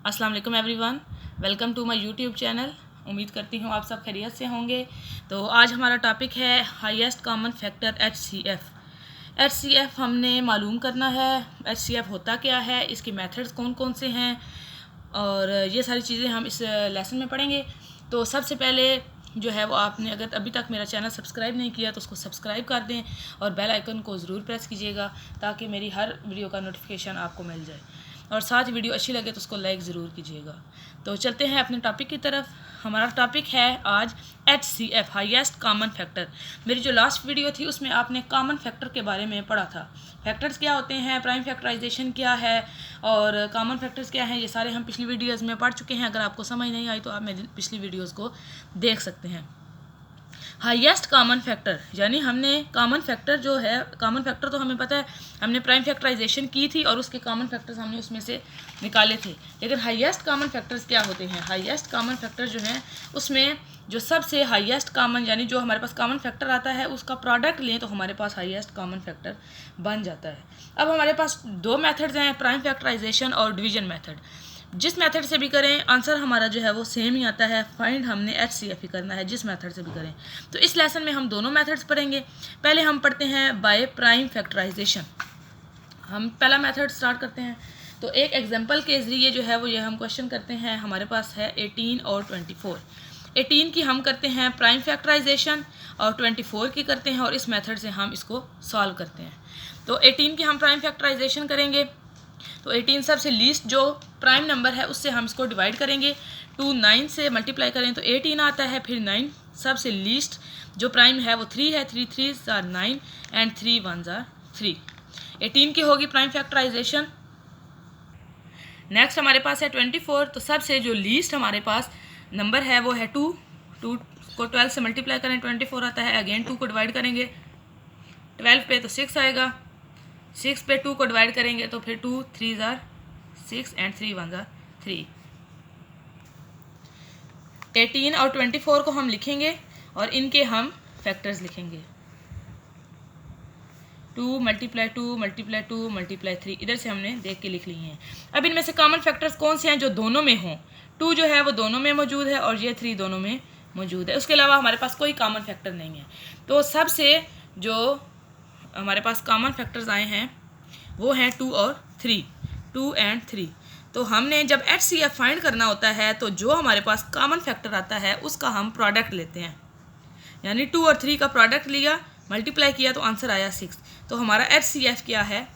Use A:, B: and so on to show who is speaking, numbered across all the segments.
A: अस्सलाम वालेकुम everyone, welcome to my YouTube channel. उम्मीद करती हूँ आप सब खैरियत से होंगे। तो आज हमारा टॉपिक है हाईएस्ट कॉमन फैक्टर एचसीएफ हमने मालूम करना है। एचसीएफ होता क्या है, इसके मेथड्स कौन कौन से हैं और ये सारी चीज़ें हम इस लेसन में पढ़ेंगे। तो सबसे पहले जो है वो आपने अगर अभी तक मेरा चैनल सब्सक्राइब नहीं किया तो उसको सब्सक्राइब कर दें और बेल आइकन को ज़रूर प्रेस कीजिएगा ताकि मेरी हर वीडियो का नोटिफिकेशन आपको मिल जाए। और साथ वीडियो अच्छी लगे तो उसको लाइक ज़रूर कीजिएगा। तो चलते हैं अपने टॉपिक की तरफ। हमारा टॉपिक है आज HCF, हाईएस्ट कॉमन फैक्टर। मेरी जो लास्ट वीडियो थी उसमें आपने कॉमन फैक्टर के बारे में पढ़ा था। फैक्टर्स क्या होते हैं, प्राइम फैक्टराइजेशन क्या है और कॉमन फैक्टर्स क्या हैं, ये सारे हम पिछली वीडियोज़ में पढ़ चुके हैं। अगर आपको समझ नहीं आई तो आप मेरी पिछली वीडियोज़ को देख सकते हैं। हाईएस्ट कॉमन फैक्टर यानी हमने कॉमन फैक्टर जो है, कॉमन फैक्टर तो हमें पता है, हमने प्राइम फैक्टराइजेशन की थी और उसके कॉमन फैक्टर्स हमने उसमें से निकाले थे। लेकिन हाईएस्ट कॉमन फैक्टर्स क्या होते हैं? हाईएस्ट कॉमन फैक्टर जो हैं उसमें जो सबसे हाईएस्ट कॉमन यानी जो हमारे पास कॉमन फैक्टर आता है उसका प्रोडक्ट लें तो हमारे पास हाईएस्ट कॉमन फैक्टर बन जाता है। अब हमारे पास दो मेथड्स हैं, प्राइम फैक्टराइजेशन और डिवीजन मेथड। जिस मेथड से भी करें आंसर हमारा जो है वो सेम ही आता है। फाइंड हमने HCF ही करना है जिस मेथड से भी करें। तो इस लेसन में हम दोनों मेथड्स पढ़ेंगे। पहले हम पढ़ते हैं बाय प्राइम फैक्टराइजेशन। हम पहला मेथड स्टार्ट करते हैं। तो एक एग्जांपल के ज़रिए जो है वो ये हम क्वेश्चन करते हैं। हमारे पास है 18 और 24। 18 की हम करते हैं प्राइम फैक्टराइजेशन और 24 की करते हैं और इस मेथड से हम इसको सॉल्व करते हैं। तो 18 की हम प्राइम फैक्टराइजेशन करेंगे। तो 18 सबसे लीस्ट जो प्राइम नंबर है उससे हम इसको डिवाइड करेंगे। 2 9 से मल्टीप्लाई करें तो 18 आता है। फिर 9 सबसे लीस्ट जो प्राइम है वो 3 है। 3 3s are 9 and 3 1s are 3। 18 की होगी प्राइम फैक्टराइजेशन। नेक्स्ट हमारे पास है 24। तो सबसे जो लीस्ट हमारे पास नंबर है वो है 2। 2 को 12 से मल्टीप्लाई करें 24 आता है। अगेन 2 को डिवाइड करेंगे 12 पे तो 6 आएगा। 6 पे 2 को डिवाइड करेंगे तो फिर 2 3s are 6 and 3 1s are 3। 18 और 24 को हम लिखेंगे और इनके हम फैक्टर्स लिखेंगे। 2 मल्टीप्लाई 2 मल्टीप्लाई 2 मल्टीप्लाई 3, इधर से हमने देख के लिख लिए हैं। अब इनमें से कॉमन फैक्टर्स कौन से हैं जो दोनों में हों? 2 जो है वो दोनों में मौजूद है और ये 3 दोनों में मौजूद है। उसके अलावा हमारे पास कोई कॉमन फैक्टर नहीं है। तो सबसे जो हमारे पास कॉमन फैक्टर्स आए हैं वो हैं 2 और 3, 2 एंड 3। तो हमने जब HCF फाइंड करना होता है तो जो हमारे पास कॉमन फैक्टर आता है उसका हम प्रोडक्ट लेते हैं। यानी 2 और 3 का प्रोडक्ट लिया, मल्टीप्लाई किया तो आंसर आया 6। तो हमारा HCF क्या है?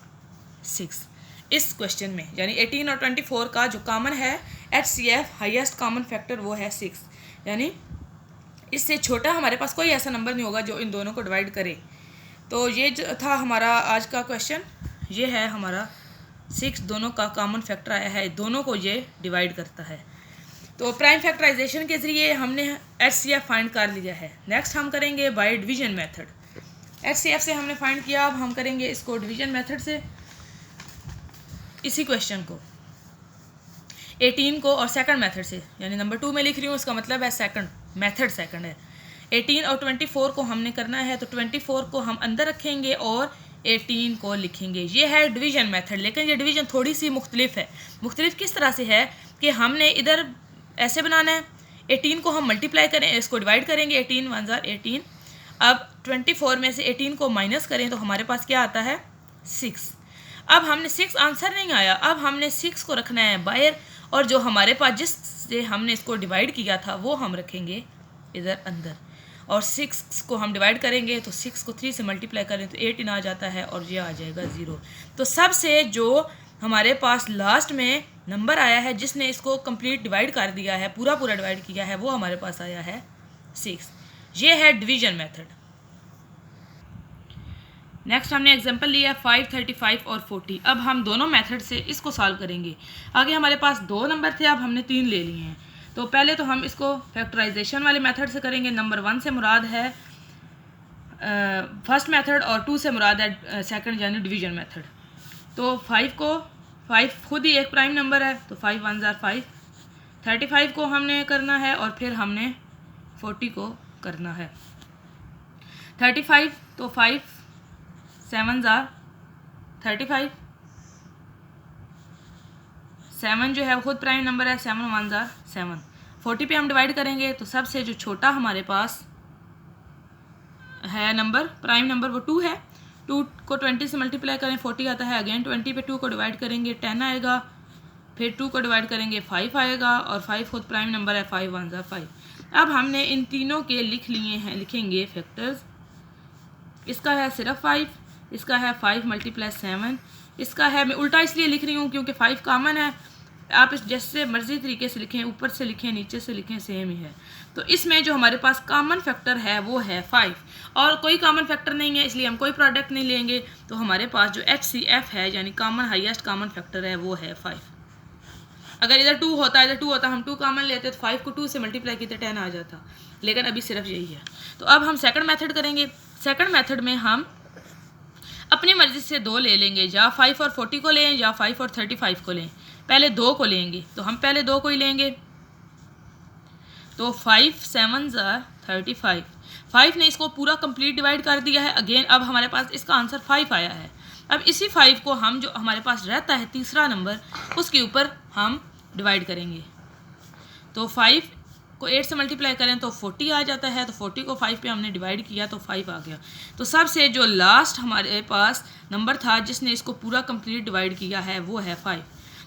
A: 6 इस क्वेश्चन में। यानी 18 और 24 का जो कॉमन है HCF हाईएस्ट कॉमन फैक्टर वो है 6। यानी इससे छोटा हमारे पास कोई ऐसा नंबर नहीं होगा जो इन दोनों को डिवाइड करे। तो ये जो था हमारा आज का क्वेश्चन, ये है हमारा 6 दोनों का कॉमन फैक्टर आया है, दोनों को ये डिवाइड करता है। तो प्राइम फैक्टराइजेशन के ज़रिए हमने HCF फाइंड कर लिया है। नेक्स्ट हम करेंगे बाय डिवीजन मेथड। HCF से हमने फाइंड किया, अब हम करेंगे इसको डिवीजन मेथड से। इसी क्वेश्चन को 18 को और सेकंड मेथड से, यानी नंबर 2 में लिख रही हूँ, इसका मतलब है सेकंड मेथड सेकंड है। 18 और 24 को हमने करना है तो 24 को हम अंदर रखेंगे और 18 को लिखेंगे। ये है डिवीजन मेथड। लेकिन ये डिवीजन थोड़ी सी मुख्तलिफ है। मुख्तलिफ किस तरह से है कि हमने इधर ऐसे बनाना है, 18 को हम मल्टीप्लाई करें, इसको डिवाइड करेंगे, 18 1s are 18। अब 24 में से 18 को माइनस करें तो हमारे पास क्या आता है? 6। अब हमने 6 आंसर नहीं आया, अब हमने 6 को रखना है बाहर और जो हमारे पास जिससे हमने इसको डिवाइड किया था वो हम रखेंगे इधर अंदर। और 6 को हम डिवाइड करेंगे तो 6 को 3 से मल्टीप्लाई करें तो 18 आ जाता है और ये आ जाएगा 0। तो सबसे जो हमारे पास लास्ट में नंबर आया है जिसने इसको कंप्लीट डिवाइड कर दिया है, पूरा पूरा डिवाइड किया है, वो हमारे पास आया है 6। ये है डिवीजन मेथड। नेक्स्ट हमने एग्जांपल लिया 5 35 और 40। अब हम दोनों मेथड से इसको सॉल्व करेंगे। आगे हमारे पास 2 नंबर थे, अब हमने 3 ले लिए हैं। तो पहले तो हम इसको फैक्टराइजेशन वाले मेथड से करेंगे। नंबर 1 से मुराद है फर्स्ट मेथड और 2 से मुराद है सेकंड यानी डिवीजन मेथड। तो 5 खुद ही एक प्राइम नंबर है तो 5 1s are 5। 35 को हमने करना है और फिर हमने 40 को करना है। 35 तो 5 7s are 35, 7 जो है वो खुद प्राइम नंबर है, 7 1 ज़ार 7। 40 पे हम डिवाइड करेंगे तो सबसे जो छोटा हमारे पास है नंबर, प्राइम नंबर, वो 2 है। 2 को 20 से मल्टीप्लाई करें 40 आता है। अगेन 20 पे 2 को डिवाइड करेंगे 10 आएगा, फिर 2 को डिवाइड करेंगे 5 आएगा, और 5 खुद प्राइम नंबर है, 5 1 ज़ार 5। अब हमने इन तीनों के लिख लिए हैं, लिखेंगे फैक्टर्स। इसका है सिर्फ 5, इसका है 5 मल्टीप्लाई 7, इसका है, मैं उल्टा इसलिए लिख रही हूँ क्योंकि 5 कॉमन है। आप इस जैसे मर्जी तरीके से लिखें, ऊपर से लिखें नीचे से लिखें, सेम ही है। तो इसमें जो हमारे पास कॉमन फैक्टर है वो है 5, और कोई कॉमन फैक्टर नहीं है इसलिए हम कोई प्रोडक्ट नहीं लेंगे। तो हमारे पास जो HCF है यानी कॉमन हाईएस्ट कॉमन फैक्टर है वो है 5। अगर इधर 2 होता, हम 2 कॉमन लेते तो 5 को 2 से मल्टीप्लाई किए 10 आ जाता, लेकिन अभी सिर्फ यही है। तो अब हम सेकंड मेथड करेंगे। सेकंड मेथड में हम अपनी मर्जी से 2 ले लेंगे, या 5 और 40 को लें या 5 और 35 को लें। पहले 2 को लेंगे तो हम पहले 2 को ही लेंगे। तो 5 7 ज़ार 35। 5 ने इसको पूरा कंप्लीट डिवाइड कर दिया है। अगेन अब हमारे पास इसका आंसर 5 आया है। अब इसी 5 को हम, जो हमारे पास रहता है तीसरा नंबर, उसके ऊपर हम डिवाइड करेंगे। तो 5 को 8 से मल्टीप्लाई करें तो 40 आ जाता है। तो 40 को 5 पे हमने डिवाइड किया तो 5 आ गया। तो सबसे जो लास्ट हमारे पास नंबर था जिसने इसको पूरा कंप्लीट डिवाइड किया है वो है 5।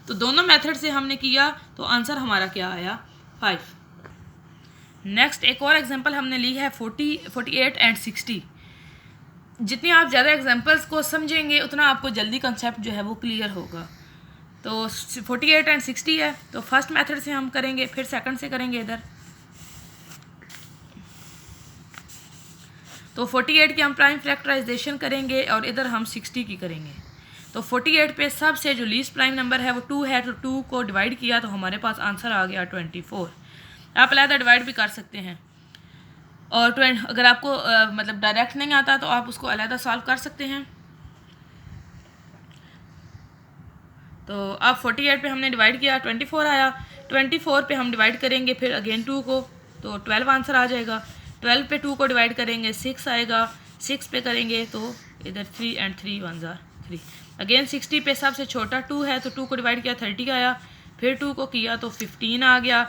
A: तो दोनों मेथड से हमने किया तो आंसर हमारा क्या आया, 5। नेक्स्ट एक और एग्जांपल हमने ली है 40, 48 एंड 60। जितनी आप ज़्यादा एग्जांपल्स को समझेंगे उतना आपको जल्दी कंसेप्ट जो है वो क्लियर होगा। तो 48 एंड 60 है, तो फर्स्ट मेथड से हम करेंगे, फिर सेकंड से करेंगे इधर। तो 48 की हम प्राइम फैक्टराइजेशन करेंगे और इधर हम 60 की करेंगे। तो 48 पे सबसे जो लीस्ट प्राइम नंबर है वो 2 है, तो 2 को डिवाइड किया तो हमारे पास आंसर आ गया 24। आप अलग डिवाइड भी कर सकते हैं, और अगर आपको मतलब डायरेक्ट नहीं आता तो आप उसको अलग सॉल्व कर सकते हैं। तो अब 48 पे हमने डिवाइड किया 24 आया। 24 पे हम डिवाइड करेंगे फिर अगेन 2 को, तो 12 आंसर आ जाएगा। 12 पे 2 को डिवाइड करेंगे 6 आएगा। 6 पे करेंगे तो इधर 3 एंड 3 1 ज़ार 3। अगेन 60 पे सबसे छोटा 2 है, तो 2 को डिवाइड किया 30 आया। फिर 2 को किया तो 15 आ गया।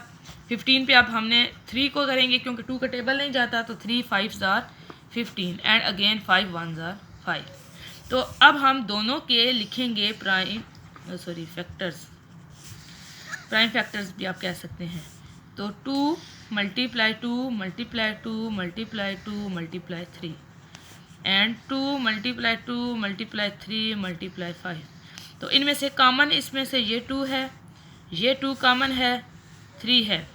A: 15 पे अब हमने 3 को करेंगे क्योंकि 2 का टेबल नहीं जाता, तो 3 5 ज़ार 15 एंड अगेन 5 1 ज़ार 5। तो अब हम दोनों के लिखेंगे फैक्टर्स, प्राइम फैक्टर्स भी आप कह सकते हैं। तो 2 multiply 2 multiply 2 multiply 2 multiply 3 and 2 multiply 2 multiply 3 multiply 5। तो इनमें से कॉमन, इसमें से ये 2 है, ये 2 कॉमन है, 3 है।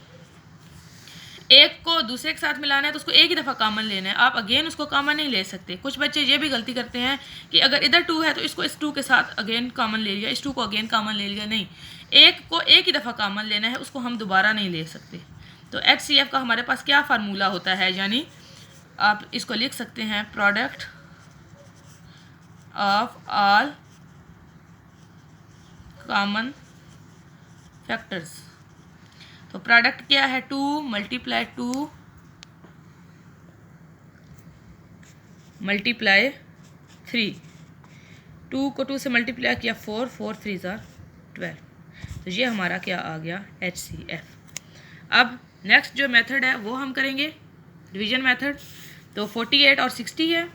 A: एक को दूसरे के साथ मिलाना है तो उसको एक ही दफ़ा कॉमन लेना है, आप अगेन उसको कॉमन नहीं ले सकते। कुछ बच्चे ये भी गलती करते हैं कि अगर इधर 2 है तो इसको इस 2 के साथ अगेन कॉमन ले लिया, इस 2 को अगेन कॉमन ले लिया। नहीं, एक को एक ही दफ़ा कॉमन लेना है, उसको हम दोबारा नहीं ले सकते। तो HCF का हमारे पास क्या फार्मूला होता है, यानी आप इसको लिख सकते हैं product of all common factors. तो प्रोडक्ट क्या है, 2 मल्टीप्लाई 2 मल्टीप्लाई 3। 2 को 2 से मल्टीप्लाई किया 4 4 3 ज़ार 12। तो ये हमारा क्या आ गया, HCF। अब नेक्स्ट जो मेथड है वो हम करेंगे डिवीजन मेथड। तो 48 और 60 है,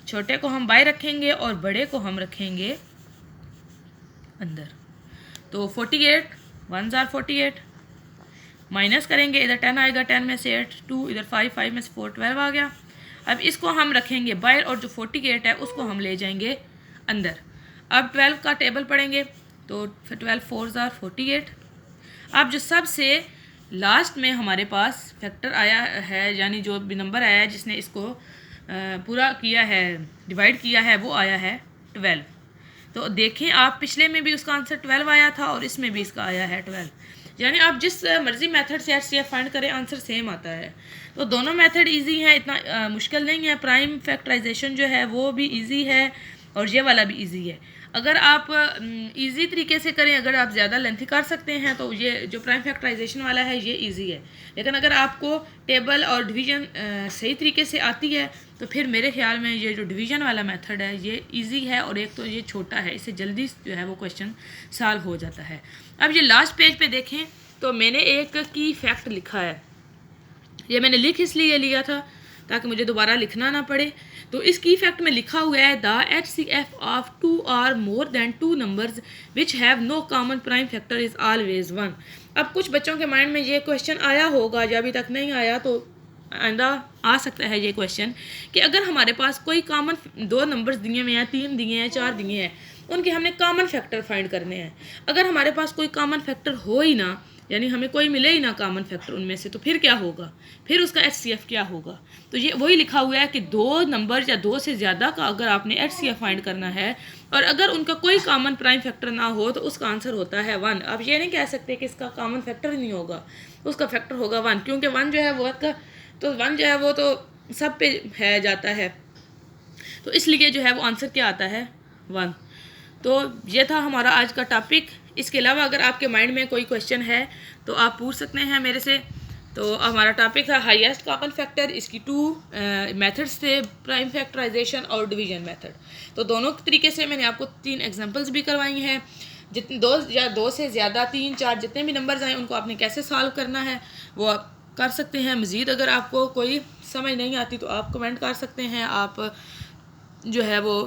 A: छोटे को हम बाय रखेंगे और बड़े को हम रखेंगे अंदर। तो 48 1 ज़ार 48 माइनस करेंगे, इधर 10 आएगा, 10 में से 8 2, इधर 5 5 में से 4 12 आ गया। अब इसको हम रखेंगे बाहर और जो 48 है उसको हम ले जाएंगे अंदर। अब 12 का टेबल पढ़ेंगे तो 12 4 ज़ार 48। अब जो सबसे लास्ट में हमारे पास फैक्टर आया है, यानी जो भी नंबर आया है जिसने इसको पूरा किया है, डिवाइड किया है, वो आया है 12। तो देखें आप, पिछले में भी उसका आंसर 12 आया था और इसमें भी इसका आया है 12। यानी आप जिस मर्जी मेथड से HCF फाइंड करें आंसर सेम आता है। तो दोनों मेथड इजी हैं, इतना मुश्किल नहीं है। प्राइम फैक्टराइजेशन जो है वो भी इजी है और ये वाला भी इजी है। अगर आप इजी तरीके से करें, अगर आप ज़्यादा लेंथी कर सकते हैं तो ये जो प्राइम फैक्टराइजेशन वाला है ये इजी है। लेकिन अगर आपको टेबल और डिवीज़न सही तरीके से आती है तो फिर मेरे ख्याल में ये जो डिवीज़न वाला मेथड है ये इजी है, और एक तो ये छोटा है, इससे जल्दी जो है वो क्वेश्चन सॉल्व हो जाता है। अब ये लास्ट पेज पे देखें तो मैंने एक की फैक्ट लिखा है। ये मैंने लिख इसलिए लिया था ताकि मुझे दोबारा लिखना ना पड़े। तो इस की फैक्ट में लिखा हुआ है द HCF ऑफ 2 और more than 2 numbers which have no common prime factor is always 1। अब कुछ बच्चों के माइंड में ये क्वेश्चन आया होगा, या अभी तक नहीं आया तो आइंदा आ सकता है ये क्वेश्चन, कि अगर हमारे पास कोई कॉमन 2 नंबर्स दिए हुए हैं, 3 दिए हैं, 4 दिए हैं, उनके हमने कॉमन फैक्टर फाइंड करने हैं। अगर हमारे पास कोई कॉमन फैक्टर हो ही ना, यानी हमें कोई मिले ही ना कॉमन फैक्टर उनमें से, तो फिर क्या होगा, फिर उसका HCF क्या होगा। तो ये वही लिखा हुआ है कि 2 नंबर या 2 से ज़्यादा का अगर आपने HCF फाइंड करना है और अगर उनका कोई कॉमन प्राइम फैक्टर ना हो तो उसका आंसर होता है 1। आप ये नहीं कह सकते कि इसका कॉमन फैक्टर ही नहीं होगा, उसका फैक्टर होगा 1, क्योंकि 1 जो है वो तो 1 जो है वो तो सब पे है जाता है, तो इसलिए जो है वो आंसर क्या आता है 1। तो ये था हमारा आज का टॉपिक। इसके अलावा अगर आपके माइंड में कोई क्वेश्चन है तो आप पूछ सकते हैं मेरे से। तो हमारा टॉपिक था हाईएस्ट कॉमन फैक्टर, इसकी 2 मेथड्स थे, प्राइम फैक्टराइजेशन और डिवीजन मेथड। तो दोनों तरीके से मैंने आपको 3 एग्जांपल्स भी करवाई हैं। जितने 2 से ज़्यादा 3, 4 जितने भी नंबर्स आए उनको आपने कैसे सॉल्व करना है वो आप कर सकते हैं। मज़ीद अगर आपको कोई समझ नहीं आती तो आप कमेंट कर सकते हैं, आप जो है वो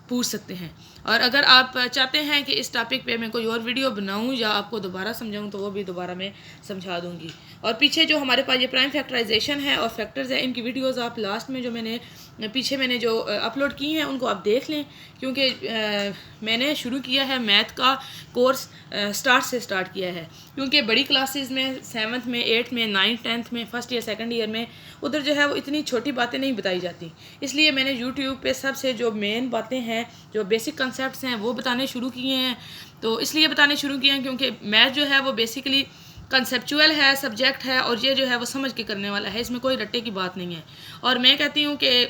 A: पूछ सकते हैं। और अगर आप चाहते हैं कि इस टॉपिक पे मैं कोई और वीडियो बनाऊं या आपको दोबारा समझाऊं तो वो भी दोबारा मैं समझा दूंगी। और पीछे जो हमारे पास ये प्राइम फैक्टराइजेशन है और फैक्टर्स है, इनकी वीडियोस आप लास्ट में जो मैंने जो अपलोड की हैं उनको आप देख लें, क्योंकि मैंने शुरू किया है मैथ का कोर्स स्टार्ट किया है, क्योंकि बड़ी क्लासेस में 7th में 8th में 9th 10th में 1st ईयर 2nd ईयर में उधर जो है वो इतनी छोटी बातें नहीं बताई जाती। इसलिए मैंने यूट्यूब पे सबसे जो मेन बातें हैं, जो बेसिक कंसेप्ट्स हैं वो बताने शुरू किए हैं। तो इसलिए बताने शुरू किए हैं क्योंकि मैथ जो है वो बेसिकली कंसेप्चुअल है, सब्जेक्ट है, और ये जो है वो समझ के करने वाला है, इसमें कोई रट्टे की बात नहीं है। और मैं कहती हूँ कि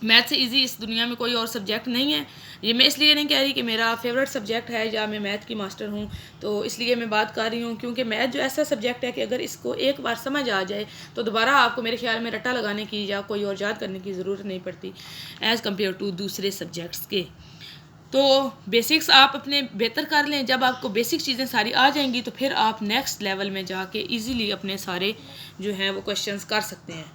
A: मैथ से इजी इस दुनिया में कोई और सब्जेक्ट नहीं है। ये मैं इसलिए नहीं कह रही कि मेरा फेवरेट सब्जेक्ट है या मैं मैथ की मास्टर हूँ, तो इसलिए मैं बात कर रही हूँ क्योंकि मैथ जो ऐसा सब्जेक्ट है कि अगर इसको एक बार समझ आ जाए तो दोबारा आपको मेरे ख्याल में रट्टा लगाने की या कोई और याद करने की ज़रूरत नहीं पड़ती एज़ कम्पेयर टू दूसरे सब्जेक्ट्स के। तो बेसिक्स आप अपने बेहतर कर लें। जब आपको बेसिक चीज़ें सारी आ जाएंगी तो फिर आप नेक्स्ट लेवल में जाके इजीली अपने सारे जो हैं वो क्वेश्चंस कर सकते हैं।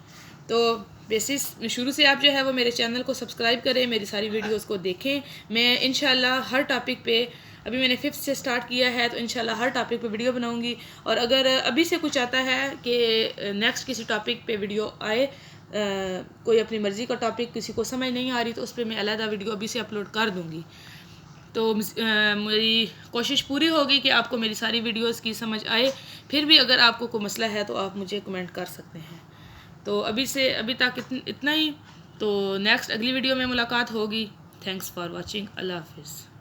A: तो बेसिस शुरू से आप जो है वो मेरे चैनल को सब्सक्राइब करें, मेरी सारी वीडियोस को देखें। मैं इंशाल्लाह हर टॉपिक पे, अभी मैंने 5th से स्टार्ट किया है तो इंशाल्लाह हर टॉपिक पे वीडियो बनाऊंगी। और अगर अभी से कुछ आता है कि नेक्स्ट किसी टॉपिक पे वीडियो आए, कोई अपनी मर्ज़ी का टॉपिक किसी को समझ नहीं आ रही तो उस पर मैं अलग वीडियो अभी से अपलोड कर दूँगी। तो मेरी कोशिश पूरी होगी कि आपको मेरी सारी वीडियोस की समझ आए। फिर भी अगर आपको कोई मसला है तो आप मुझे कमेंट कर सकते हैं। तो अभी तक इतना ही। तो नेक्स्ट अगली वीडियो में मुलाकात होगी। Thanks for watching. अल्लाह हाफिज़।